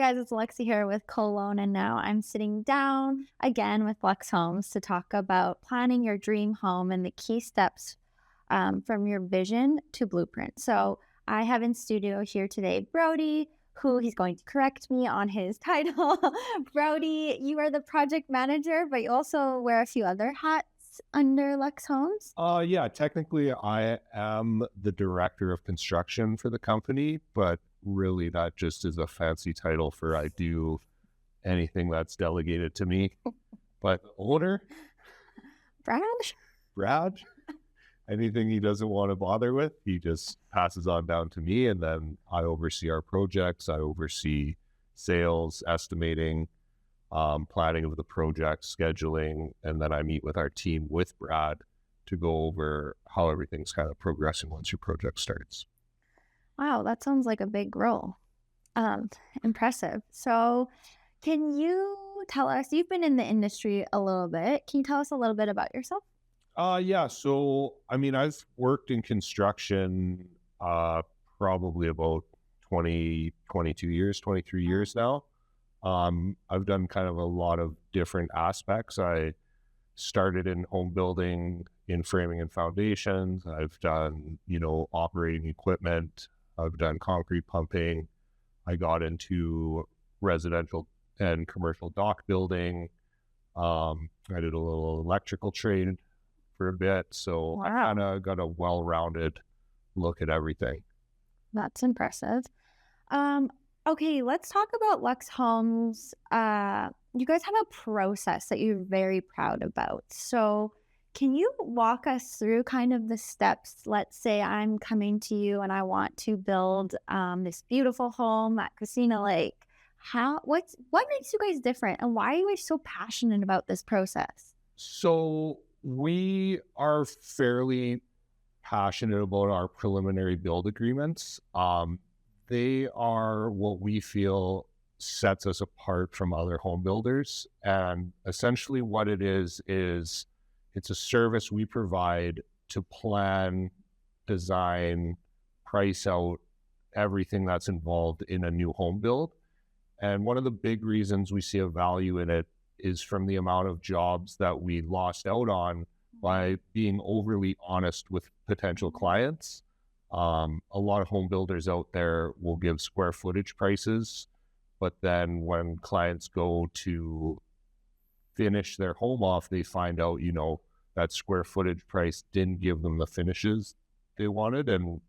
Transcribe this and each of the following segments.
guys, it's Lexi here with Cologne, and now I'm sitting down again with LUX Homes to talk about planning your dream home and the key steps from your vision to blueprint. So I have in studio here today Brodie, who he's going to correct me on his title. Brodie, you are the project manager, but you also wear a few other hats under LUX Homes. Yeah, technically I am the director of construction for the company, but really that just is a fancy title for I do anything that's delegated to me. But owner, Brad, anything he doesn't want to bother with, he just passes on down to me, and then I oversee our projects. I oversee sales, estimating, planning of the project, scheduling, and then I meet with our team with Brad to go over how everything's kind of progressing once your project starts. Wow, that sounds like a big role. Impressive. So, can you tell us, you've been in the industry a little bit. Can you tell us a little bit about yourself? Yeah. So, I mean, I've worked in construction probably about 22 years, 23 years now. I've done kind of a lot of different aspects. I started in home building, in framing and foundations. I've done, operating equipment. I've done concrete pumping. I got into residential and commercial dock building. I did a little electrical trade for a bit. So I kind of got a well-rounded look at everything. That's impressive. Okay, let's talk about LUX Homes. You guys have a process that you're very proud about. So can you walk us through kind of the steps? Let's say I'm coming to you and I want to build this beautiful home at Casino Lake. What makes you guys different, and why are you guys so passionate about this process? So we are fairly passionate about our preliminary build agreements. They are what we feel sets us apart from other home builders. And essentially what it is it's a service we provide to plan, design, price out everything that's involved in a new home build. And one of the big reasons we see a value in it is from the amount of jobs that we lost out on by being overly honest with potential clients. A lot of home builders out there will give square footage prices, but then when clients go to finish their home off, they find out, that square footage price didn't give them the finishes they wanted, and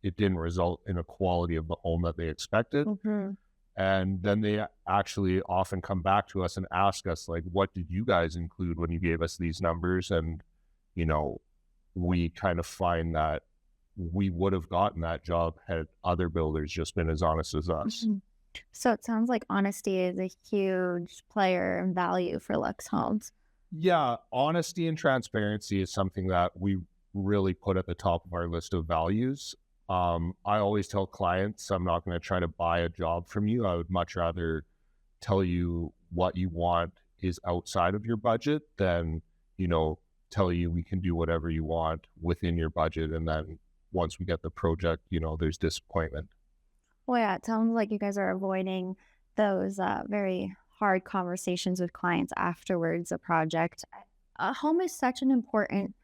it didn't result in a quality of the home that they expected. Mm-hmm. And then they actually often come back to us and ask us, like, what did you guys include when you gave us these numbers? And, we kind of find that we would have gotten that job had other builders just been as honest as us. Mm-hmm. So it sounds like honesty is a huge player and value for LUX Homes. Yeah, honesty and transparency is something that we really put at the top of our list of values. I always tell clients, I'm not going to try to buy a job from you. I would much rather tell you what you want is outside of your budget than, tell you we can do whatever you want within your budget. And then once we get the project, there's disappointment. Well, yeah, it sounds like you guys are avoiding those very hard conversations with clients afterwards a project. A home is such an important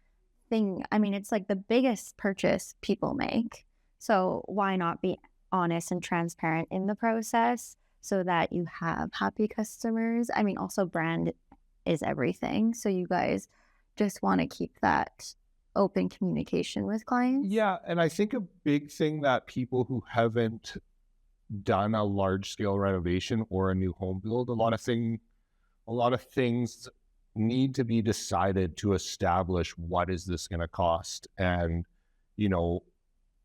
thing. I mean, it's like the biggest purchase people make. So why not be honest and transparent in the process so that you have happy customers? I mean, also brand is everything. So you guys just want to keep that open communication with clients. Yeah. And I think a big thing that people who haven't done a large scale renovation or a new home build, a lot of things need to be decided to establish what is this going to cost. And,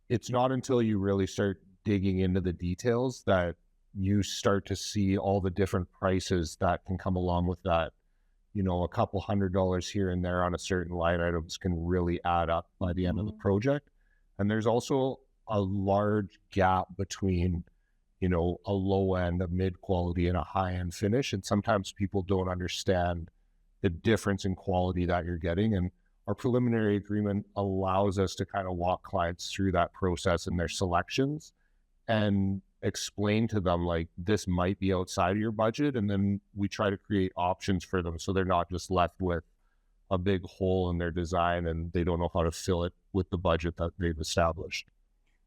it's not until you really start digging into the details that you start to see all the different prices that can come along with that. A couple $100 here and there on a certain line items can really add up by the end of the project. And there's also a large gap between, a low end, a mid quality, and a high end finish. And sometimes people don't understand the difference in quality that you're getting. And our preliminary agreement allows us to kind of walk clients through that process and their selections and explain to them like this might be outside of your budget, and then we try to create options for them so they're not just left with a big hole in their design and they don't know how to fill it with the budget that they've established.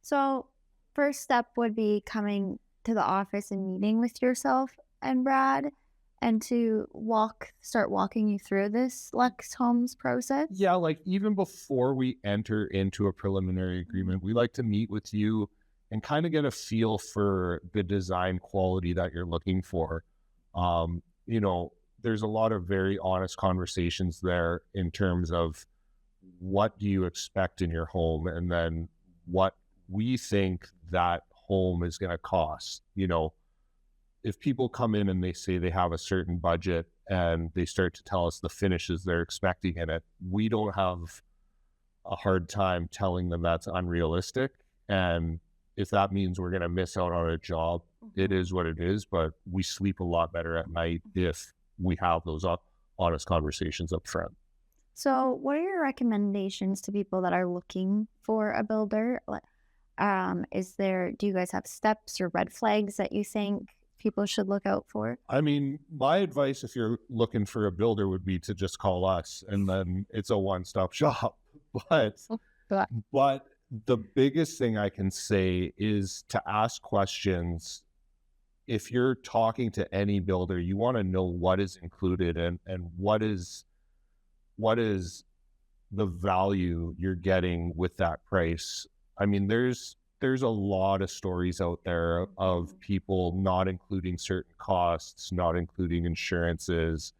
So, first step would be coming to the office and meeting with yourself and Brad and to start walking you through this Lux Homes process. Yeah, like even before we enter into a preliminary agreement, we like to meet with you and kind of get a feel for the design quality that you're looking for. You know, there's a lot of very honest conversations there in terms of what do you expect in your home, and then what we think that home is going to cost. You know, if people come in and they say they have a certain budget and they start to tell us the finishes they're expecting in it, we don't have a hard time telling them that's unrealistic. And if that means we're going to miss out on a job, it is what it is. But we sleep a lot better at night if we have those honest conversations up front. So, what are your recommendations to people that are looking for a builder? Do you guys have steps or red flags that you think people should look out for? I mean, my advice if you're looking for a builder would be to just call us, and then it's a one-stop shop. But but the biggest thing I can say is to ask questions. If you're talking to any builder, you want to know what is included and what is the value you're getting with that price. I mean, there's a lot of stories out there of people not including certain costs, not including insurances,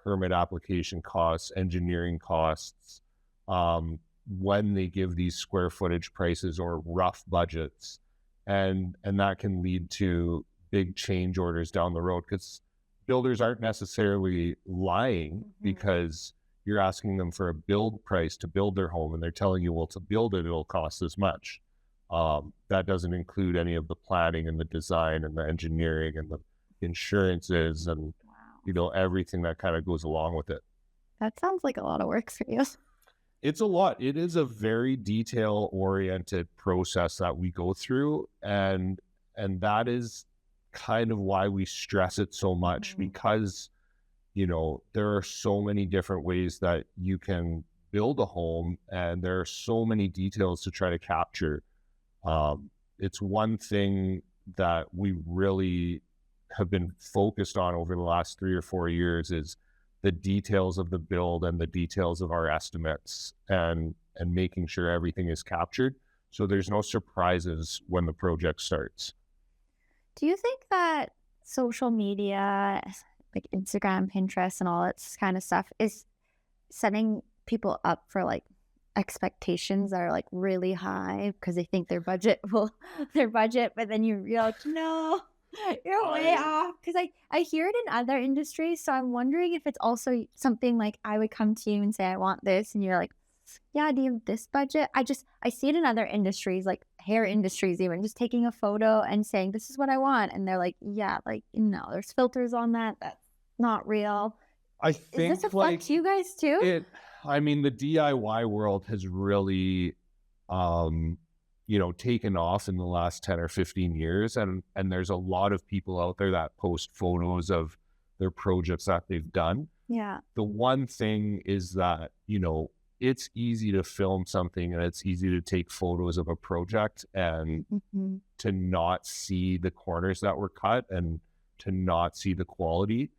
permit application costs, engineering costs, when they give these square footage prices or rough budgets. And that can lead to big change orders down the road, because builders aren't necessarily lying, because you're asking them for a build price to build their home and they're telling you, well, to build it, it'll cost this much. That doesn't include any of the planning and the design and the engineering and the insurances and, you know, everything that kind of goes along with it. That sounds like a lot of work for you. It's a lot. It is a very detail oriented process that we go through. And that is kind of why we stress it so much, because, you know, there are so many different ways that you can build a home and there are so many details to try to capture. It's one thing that we really have been focused on over the last 3 or 4 years is the details of the build and the details of our estimates, and making sure everything is captured so there's no surprises when the project starts. Do you think that social media, like Instagram, Pinterest, and all that kind of stuff, is setting people up for like expectations that are like really high because they think their budget, but then you're like, no, you're way off. Because I hear it in other industries, so I'm wondering if it's also something like I would come to you and say I want this, and you're like, yeah, do you have this budget? I see it in other industries, like hair industries, even just taking a photo and saying this is what I want, and they're like, yeah, like no, there's filters on that. That's not real. I think is this affect you guys too? I mean, the DIY world has really, you know, taken off in the last 10 or 15 years. And there's a lot of people out there that post photos of their projects that they've done. Yeah. The one thing is that, you know, it's easy to film something and it's easy to take photos of a project and to not see the corners that were cut and to not see the quality.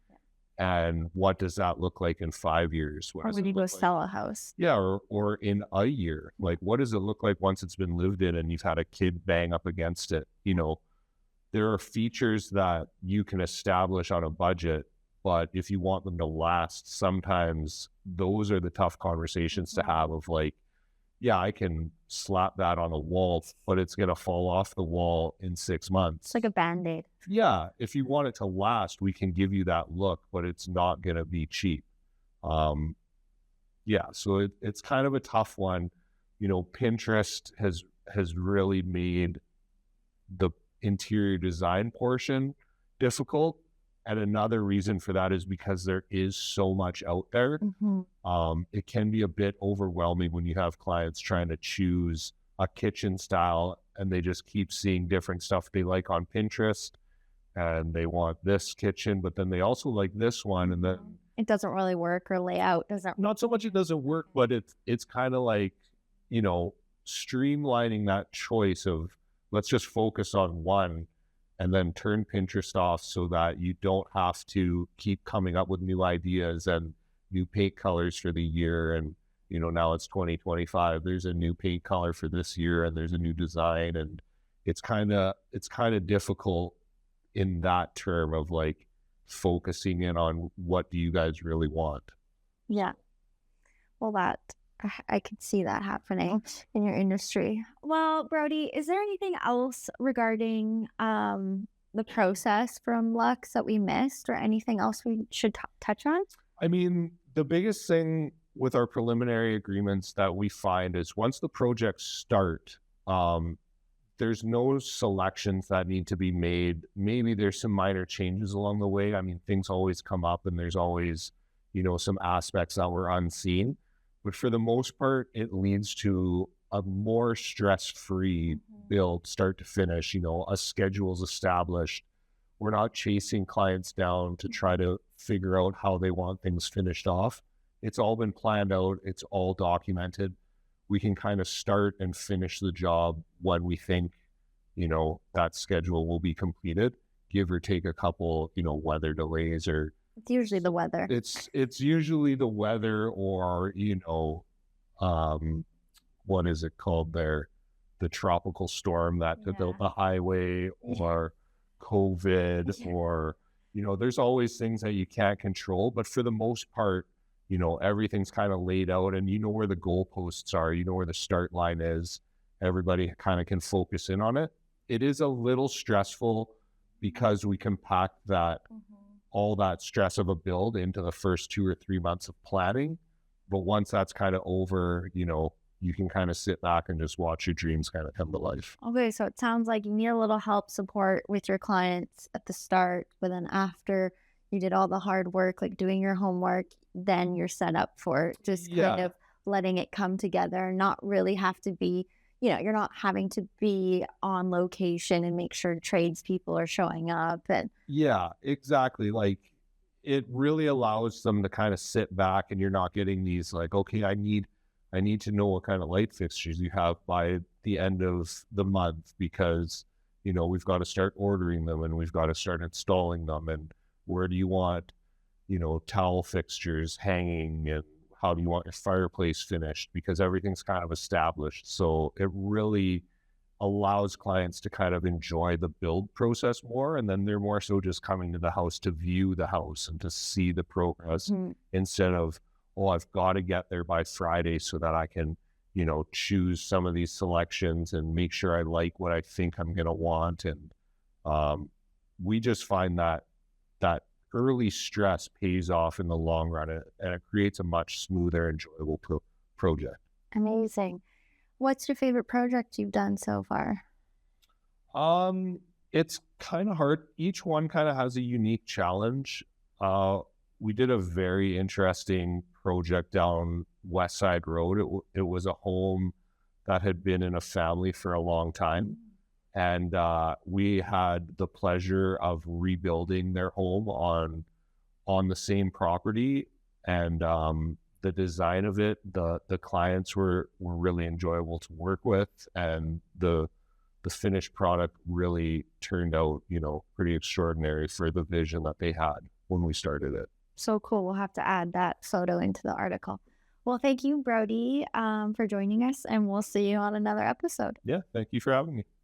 And what does that look like in 5 years? Or when you go sell a house? Yeah, or in a year. Like, what does it look like once it's been lived in and you've had a kid bang up against it? You know, there are features that you can establish on a budget, but if you want them to last, sometimes those are the tough conversations to have of like, yeah, I can slap that on a wall, but it's going to fall off the wall in 6 months. It's like a Band-Aid. Yeah. If you want it to last, we can give you that look, but it's not going to be cheap. Yeah. So it's kind of a tough one. You know, Pinterest has really made the interior design portion difficult. And another reason for that is because there is so much out there. It can be a bit overwhelming when you have clients trying to choose a kitchen style, and they just keep seeing different stuff they like on Pinterest, and they want this kitchen, but then they also like this one, and then It doesn't really work, or layout doesn't. not so much it doesn't work, but it's kind of like, you know, streamlining that choice of, let's just focus on one and then turn Pinterest off so that you don't have to keep coming up with new ideas and new paint colors for the year. And, you know, now it's 2025, there's a new paint color for this year and there's a new design. And it's kind of difficult in that term of like focusing in on what do you guys really want. Yeah. Well, I could see that happening in your industry. Well, Brodie, is there anything else regarding the process from Lux that we missed, or anything else we should touch on? I mean, the biggest thing with our preliminary agreements that we find is once the projects start, there's no selections that need to be made. Maybe there's some minor changes along the way. I mean, things always come up and there's always, you know, some aspects that were unseen. But for the most part, it leads to a more stress-free build, start to finish. You know, a schedule's established. We're not chasing clients down to try to figure out how they want things finished off. It's all been planned out. It's all documented. We can kind of start and finish the job when we think, you know, that schedule will be completed, give or take a couple, you know, weather delays, or It's usually the weather. it's usually the weather, or, you know, what is it called there? The tropical storm that took out the highway, or COVID, or, you know, there's always things that you can't control. But for the most part, you know, everything's kind of laid out and you know where the goalposts are, you know where the start line is. Everybody kind of can focus in on it. It is a little stressful because we compact that all that stress of a build into the first 2 or 3 months of planning. But once that's kind of over, you know, you can kind of sit back and just watch your dreams kind of come to life. Okay, so it sounds like you need a little help support with your clients at the start, but then after you did all the hard work, like doing your homework, then you're set up for just kind of letting it come together, not really have to be, you know, you're not having to be on location and make sure tradespeople are showing up. And Yeah, exactly. Like, it really allows them to kind of sit back, and you're not getting these like, okay, I need to know what kind of light fixtures you have by the end of the month, because, you know, we've got to start ordering them and we've got to start installing them. And where do you want, you know, towel fixtures hanging, and how do you want your fireplace finished? Because everything's kind of established. So it really allows clients to kind of enjoy the build process more. And then they're more so just coming to the house to view the house and to see the progress, instead of, oh, I've got to get there by Friday so that I can, you know, choose some of these selections and make sure I like what I think I'm going to want. And we just find that early stress pays off in the long run, and it creates a much smoother, enjoyable project. amazing. What's your favorite project you've done so far? It's kind of hard. Each one kind of has a unique challenge. We did a very interesting project down West Side Road. It was a home that had been in a family for a long time. And we had the pleasure of rebuilding their home on the same property. And the design of it, the clients were really enjoyable to work with, and the finished product really turned out, you know, pretty extraordinary for the vision that they had when we started it. So cool. We'll have to add that photo into the article. Well, thank you, Brodie, for joining us, and we'll see you on another episode. Yeah, thank you for having me.